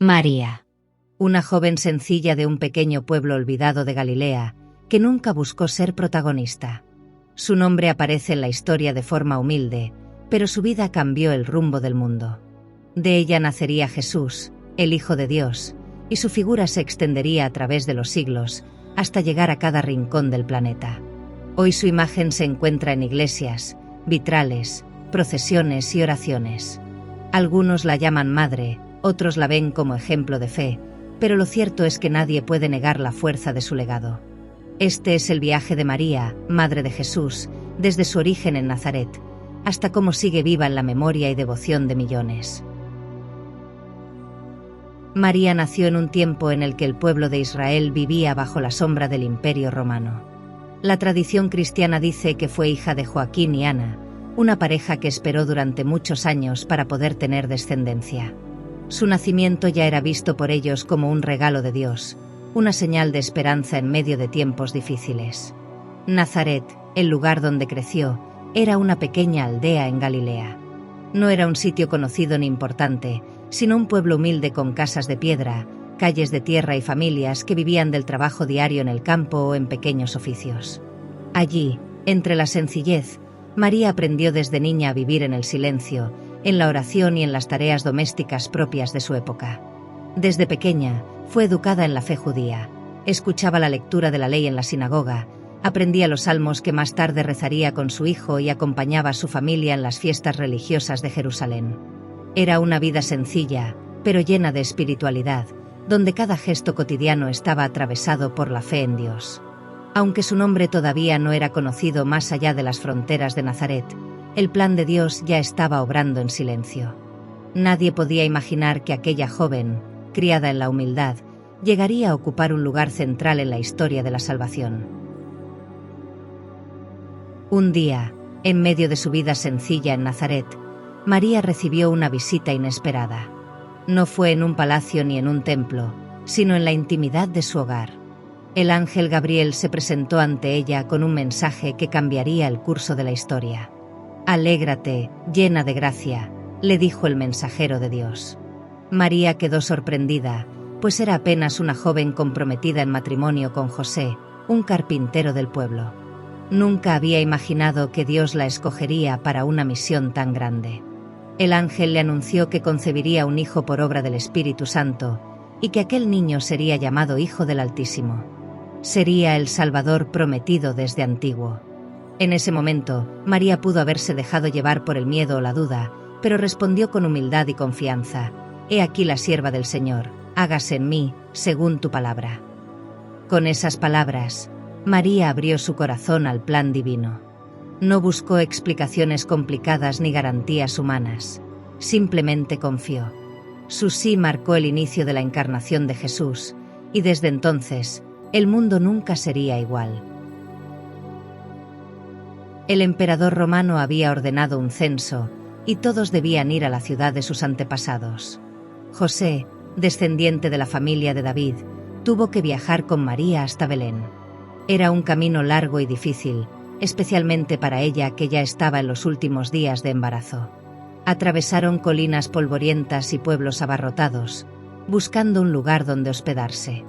María, una joven sencilla de un pequeño pueblo olvidado de Galilea, que nunca buscó ser protagonista. Su nombre aparece en la historia de forma humilde, pero su vida cambió el rumbo del mundo. De ella nacería Jesús, el Hijo de Dios, y su figura se extendería a través de los siglos, hasta llegar a cada rincón del planeta. Hoy su imagen se encuentra en iglesias, vitrales, procesiones y oraciones. Algunos la llaman madre, otros la ven como ejemplo de fe, pero lo cierto es que nadie puede negar la fuerza de su legado. Este es el viaje de María, Madre de Jesús, desde su origen en Nazaret, hasta cómo sigue viva en la memoria y devoción de millones. María nació en un tiempo en el que el pueblo de Israel vivía bajo la sombra del Imperio Romano. La tradición cristiana dice que fue hija de Joaquín y Ana, una pareja que esperó durante muchos años para poder tener descendencia. Su nacimiento ya era visto por ellos como un regalo de Dios, una señal de esperanza en medio de tiempos difíciles. Nazaret, el lugar donde creció, era una pequeña aldea en Galilea. No era un sitio conocido ni importante, sino un pueblo humilde con casas de piedra, calles de tierra y familias que vivían del trabajo diario en el campo o en pequeños oficios. Allí, entre la sencillez, María aprendió desde niña a vivir en el silencio, en la oración y en las tareas domésticas propias de su época. Desde pequeña, fue educada en la fe judía, escuchaba la lectura de la ley en la sinagoga, aprendía los salmos que más tarde rezaría con su hijo y acompañaba a su familia en las fiestas religiosas de Jerusalén. Era una vida sencilla, pero llena de espiritualidad, donde cada gesto cotidiano estaba atravesado por la fe en Dios. Aunque su nombre todavía no era conocido más allá de las fronteras de Nazaret, el plan de Dios ya estaba obrando en silencio. Nadie podía imaginar que aquella joven, criada en la humildad, llegaría a ocupar un lugar central en la historia de la salvación. Un día, en medio de su vida sencilla en Nazaret, María recibió una visita inesperada. No fue en un palacio ni en un templo, sino en la intimidad de su hogar. El ángel Gabriel se presentó ante ella con un mensaje que cambiaría el curso de la historia. «Alégrate, llena de gracia», le dijo el mensajero de Dios. María quedó sorprendida, pues era apenas una joven comprometida en matrimonio con José, un carpintero del pueblo. Nunca había imaginado que Dios la escogería para una misión tan grande. El ángel le anunció que concebiría un hijo por obra del Espíritu Santo, y que aquel niño sería llamado Hijo del Altísimo. Sería el Salvador prometido desde antiguo. En ese momento, María pudo haberse dejado llevar por el miedo o la duda, pero respondió con humildad y confianza: «He aquí la sierva del Señor, hágase en mí, según tu palabra». Con esas palabras, María abrió su corazón al plan divino. No buscó explicaciones complicadas ni garantías humanas, simplemente confió. Su sí marcó el inicio de la encarnación de Jesús, y desde entonces, el mundo nunca sería igual. El emperador romano había ordenado un censo, y todos debían ir a la ciudad de sus antepasados. José, descendiente de la familia de David, tuvo que viajar con María hasta Belén. Era un camino largo y difícil, especialmente para ella que ya estaba en los últimos días de embarazo. Atravesaron colinas polvorientas y pueblos abarrotados, buscando un lugar donde hospedarse.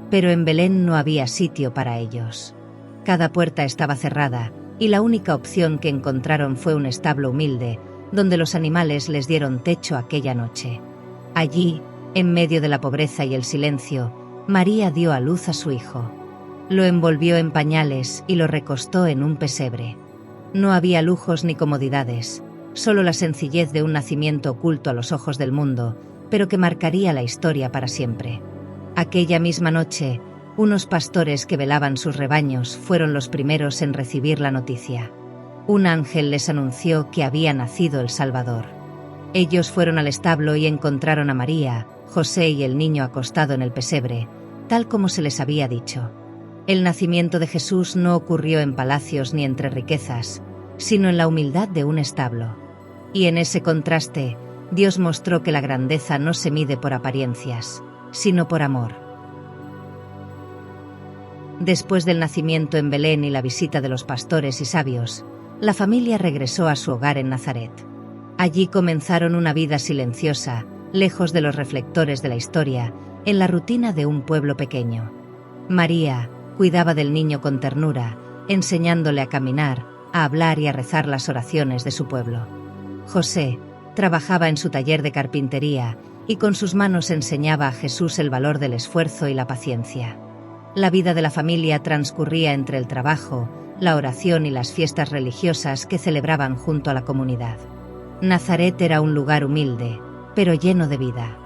Pero en Belén no había sitio para ellos. Cada puerta estaba cerrada, y la única opción que encontraron fue un establo humilde, donde los animales les dieron techo aquella noche. Allí, en medio de la pobreza y el silencio, María dio a luz a su hijo. Lo envolvió en pañales y lo recostó en un pesebre. No había lujos ni comodidades, solo la sencillez de un nacimiento oculto a los ojos del mundo, pero que marcaría la historia para siempre. Aquella misma noche, unos pastores que velaban sus rebaños fueron los primeros en recibir la noticia. Un ángel les anunció que había nacido el Salvador. Ellos fueron al establo y encontraron a María, José y el niño acostado en el pesebre, tal como se les había dicho. El nacimiento de Jesús no ocurrió en palacios ni entre riquezas, sino en la humildad de un establo. Y en ese contraste, Dios mostró que la grandeza no se mide por apariencias, sino por amor. Después del nacimiento en Belén y la visita de los pastores y sabios, la familia regresó a su hogar en Nazaret. Allí comenzaron una vida silenciosa, lejos de los reflectores de la historia, en la rutina de un pueblo pequeño. María cuidaba del niño con ternura, enseñándole a caminar, a hablar y a rezar las oraciones de su pueblo. José trabajaba en su taller de carpintería y con sus manos enseñaba a Jesús el valor del esfuerzo y la paciencia. La vida de la familia transcurría entre el trabajo, la oración y las fiestas religiosas que celebraban junto a la comunidad. Nazaret era un lugar humilde, pero lleno de vida.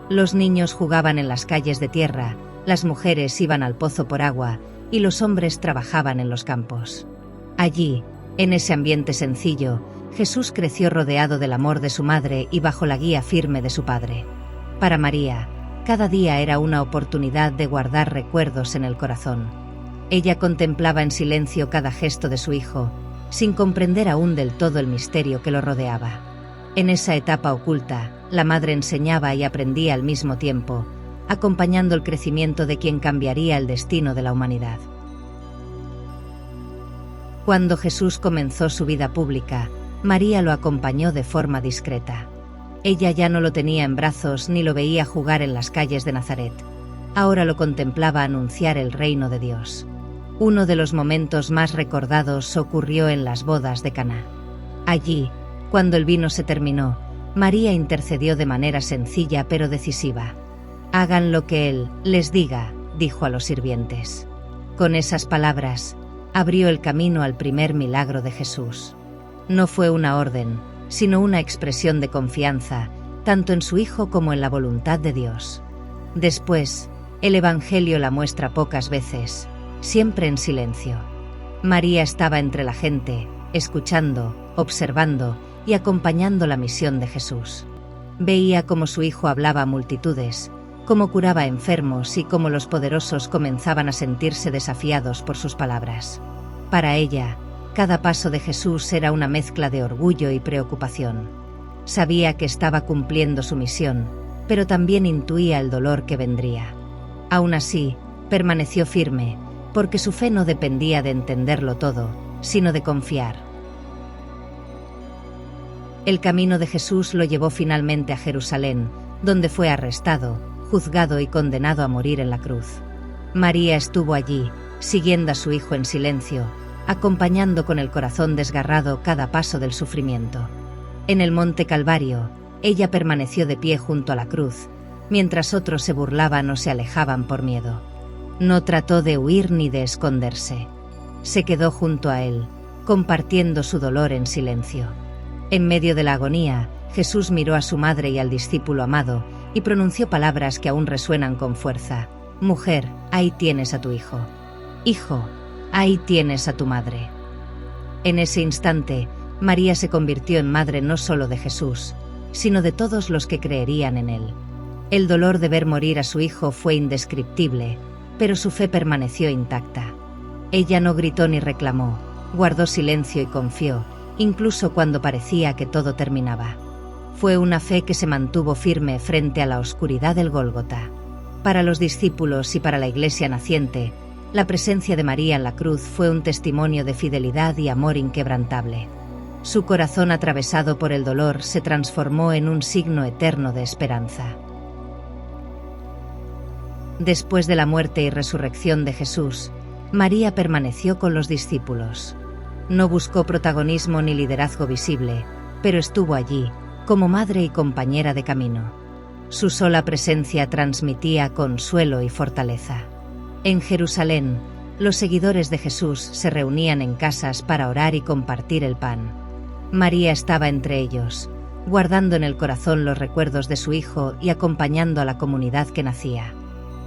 Los niños jugaban en las calles de tierra, las mujeres iban al pozo por agua y los hombres trabajaban en los campos. Allí, en ese ambiente sencillo, Jesús creció rodeado del amor de su madre y bajo la guía firme de su padre. Para María, cada día era una oportunidad de guardar recuerdos en el corazón. Ella contemplaba en silencio cada gesto de su hijo, sin comprender aún del todo el misterio que lo rodeaba. En esa etapa oculta, la madre enseñaba y aprendía al mismo tiempo, acompañando el crecimiento de quien cambiaría el destino de la humanidad. Cuando Jesús comenzó su vida pública, María lo acompañó de forma discreta. Ella ya no lo tenía en brazos ni lo veía jugar en las calles de Nazaret. Ahora lo contemplaba anunciar el reino de Dios. Uno de los momentos más recordados ocurrió en las bodas de Caná. Allí, cuando el vino se terminó, María intercedió de manera sencilla pero decisiva. «Hagan lo que Él les diga», dijo a los sirvientes. Con esas palabras, abrió el camino al primer milagro de Jesús. No fue una orden, sino una expresión de confianza, tanto en su Hijo como en la voluntad de Dios. Después, el Evangelio la muestra pocas veces, siempre en silencio. María estaba entre la gente, escuchando, observando y acompañando la misión de Jesús. Veía cómo su Hijo hablaba a multitudes, cómo curaba a enfermos y cómo los poderosos comenzaban a sentirse desafiados por sus palabras. Para ella, cada paso de Jesús era una mezcla de orgullo y preocupación. Sabía que estaba cumpliendo su misión, pero también intuía el dolor que vendría. Aún así, permaneció firme, porque su fe no dependía de entenderlo todo, sino de confiar. El camino de Jesús lo llevó finalmente a Jerusalén, donde fue arrestado, juzgado y condenado a morir en la cruz. María estuvo allí, siguiendo a su Hijo en silencio, acompañando con el corazón desgarrado cada paso del sufrimiento. En el monte Calvario, ella permaneció de pie junto a la cruz, mientras otros se burlaban o se alejaban por miedo. No trató de huir ni de esconderse. Se quedó junto a él, compartiendo su dolor en silencio. En medio de la agonía, Jesús miró a su madre y al discípulo amado, y pronunció palabras que aún resuenan con fuerza. «Mujer, ahí tienes a tu hijo. Hijo, ahí tienes a tu madre». En ese instante, María se convirtió en madre no solo de Jesús, sino de todos los que creerían en él. El dolor de ver morir a su hijo fue indescriptible, pero su fe permaneció intacta. Ella no gritó ni reclamó, guardó silencio y confió, incluso cuando parecía que todo terminaba. Fue una fe que se mantuvo firme frente a la oscuridad del Gólgota. Para los discípulos y para la Iglesia naciente, la presencia de María en la cruz fue un testimonio de fidelidad y amor inquebrantable. Su corazón atravesado por el dolor se transformó en un signo eterno de esperanza. Después de la muerte y resurrección de Jesús, María permaneció con los discípulos. No buscó protagonismo ni liderazgo visible, pero estuvo allí, como madre y compañera de camino. Su sola presencia transmitía consuelo y fortaleza. En Jerusalén, los seguidores de Jesús se reunían en casas para orar y compartir el pan. María estaba entre ellos, guardando en el corazón los recuerdos de su hijo y acompañando a la comunidad que nacía.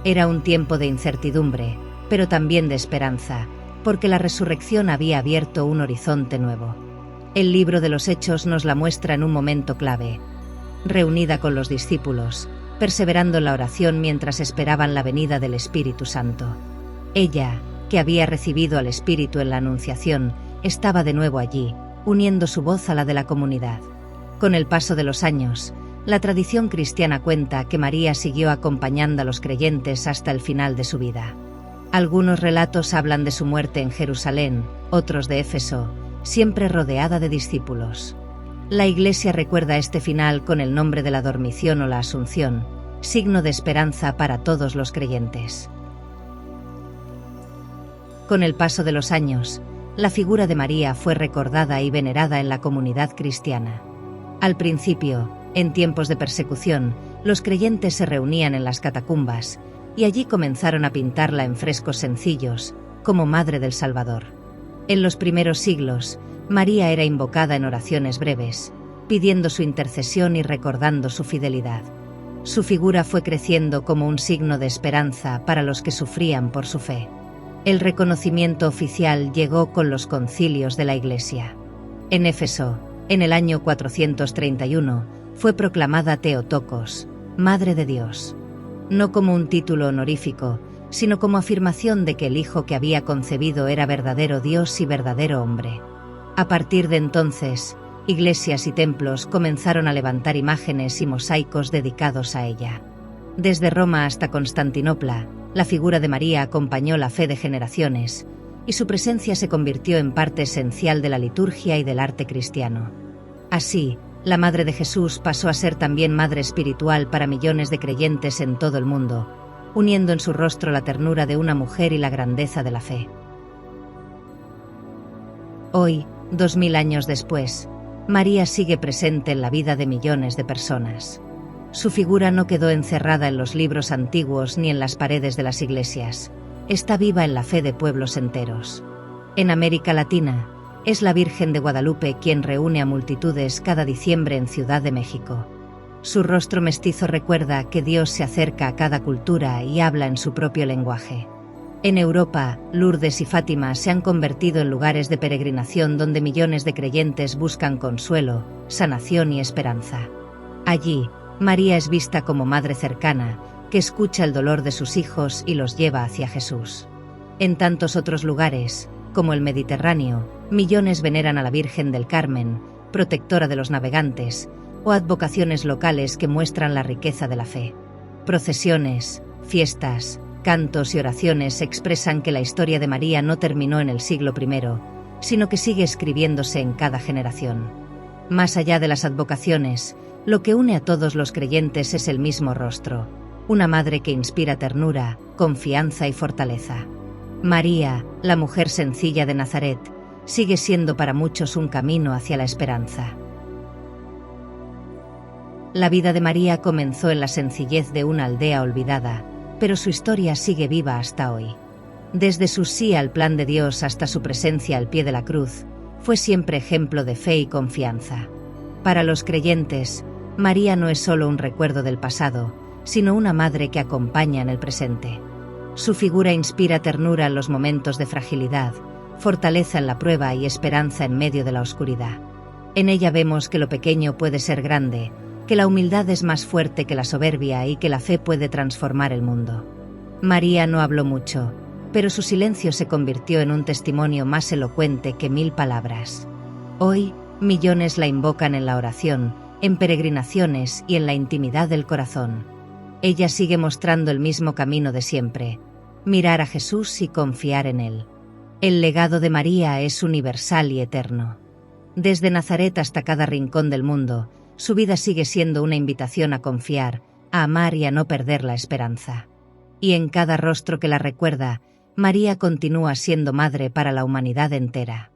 Era un tiempo de incertidumbre, pero también de esperanza, porque la resurrección había abierto un horizonte nuevo. El libro de los Hechos nos la muestra en un momento clave. Reunida con los discípulos, perseverando en la oración mientras esperaban la venida del Espíritu Santo. Ella, que había recibido al Espíritu en la Anunciación, estaba de nuevo allí, uniendo su voz a la de la comunidad. Con el paso de los años, la tradición cristiana cuenta que María siguió acompañando a los creyentes hasta el final de su vida. Algunos relatos hablan de su muerte en Jerusalén, otros de Éfeso, siempre rodeada de discípulos. La Iglesia recuerda este final con el nombre de la Dormición o la Asunción, signo de esperanza para todos los creyentes. Con el paso de los años, la figura de María fue recordada y venerada en la comunidad cristiana. Al principio, en tiempos de persecución, los creyentes se reunían en las catacumbas, y allí comenzaron a pintarla en frescos sencillos, como Madre del Salvador. En los primeros siglos, María era invocada en oraciones breves, pidiendo su intercesión y recordando su fidelidad. Su figura fue creciendo como un signo de esperanza para los que sufrían por su fe. El reconocimiento oficial llegó con los concilios de la Iglesia. En Éfeso, en el año 431, fue proclamada Theotokos, Madre de Dios. No como un título honorífico, sino como afirmación de que el Hijo que había concebido era verdadero Dios y verdadero hombre. A partir de entonces, iglesias y templos comenzaron a levantar imágenes y mosaicos dedicados a ella. Desde Roma hasta Constantinopla, la figura de María acompañó la fe de generaciones, y su presencia se convirtió en parte esencial de la liturgia y del arte cristiano. Así, la Madre de Jesús pasó a ser también madre espiritual para millones de creyentes en todo el mundo, uniendo en su rostro la ternura de una mujer y la grandeza de la fe. Hoy, 2000 años después, María sigue presente en la vida de millones de personas. Su figura no quedó encerrada en los libros antiguos ni en las paredes de las iglesias. Está viva en la fe de pueblos enteros. En América Latina, es la Virgen de Guadalupe quien reúne a multitudes cada diciembre en Ciudad de México. Su rostro mestizo recuerda que Dios se acerca a cada cultura y habla en su propio lenguaje. En Europa, Lourdes y Fátima se han convertido en lugares de peregrinación donde millones de creyentes buscan consuelo, sanación y esperanza. Allí, María es vista como madre cercana, que escucha el dolor de sus hijos y los lleva hacia Jesús. En tantos otros lugares, como el Mediterráneo, millones veneran a la Virgen del Carmen, protectora de los navegantes, o advocaciones locales que muestran la riqueza de la fe. Procesiones, fiestas, cantos y oraciones expresan que la historia de María no terminó en el siglo I, sino que sigue escribiéndose en cada generación. Más allá de las advocaciones, lo que une a todos los creyentes es el mismo rostro, una madre que inspira ternura, confianza y fortaleza. María, la mujer sencilla de Nazaret, sigue siendo para muchos un camino hacia la esperanza. La vida de María comenzó en la sencillez de una aldea olvidada, pero su historia sigue viva hasta hoy. Desde su sí al plan de Dios hasta su presencia al pie de la cruz, fue siempre ejemplo de fe y confianza. Para los creyentes, María no es solo un recuerdo del pasado, sino una madre que acompaña en el presente. Su figura inspira ternura en los momentos de fragilidad, fortaleza en la prueba y esperanza en medio de la oscuridad. En ella vemos que lo pequeño puede ser grande, que la humildad es más fuerte que la soberbia y que la fe puede transformar el mundo. María no habló mucho, pero su silencio se convirtió en un testimonio más elocuente que 1000 palabras. Hoy, millones la invocan en la oración, en peregrinaciones y en la intimidad del corazón. Ella sigue mostrando el mismo camino de siempre: mirar a Jesús y confiar en Él. El legado de María es universal y eterno. Desde Nazaret hasta cada rincón del mundo, su vida sigue siendo una invitación a confiar, a amar y a no perder la esperanza. Y en cada rostro que la recuerda, María continúa siendo madre para la humanidad entera.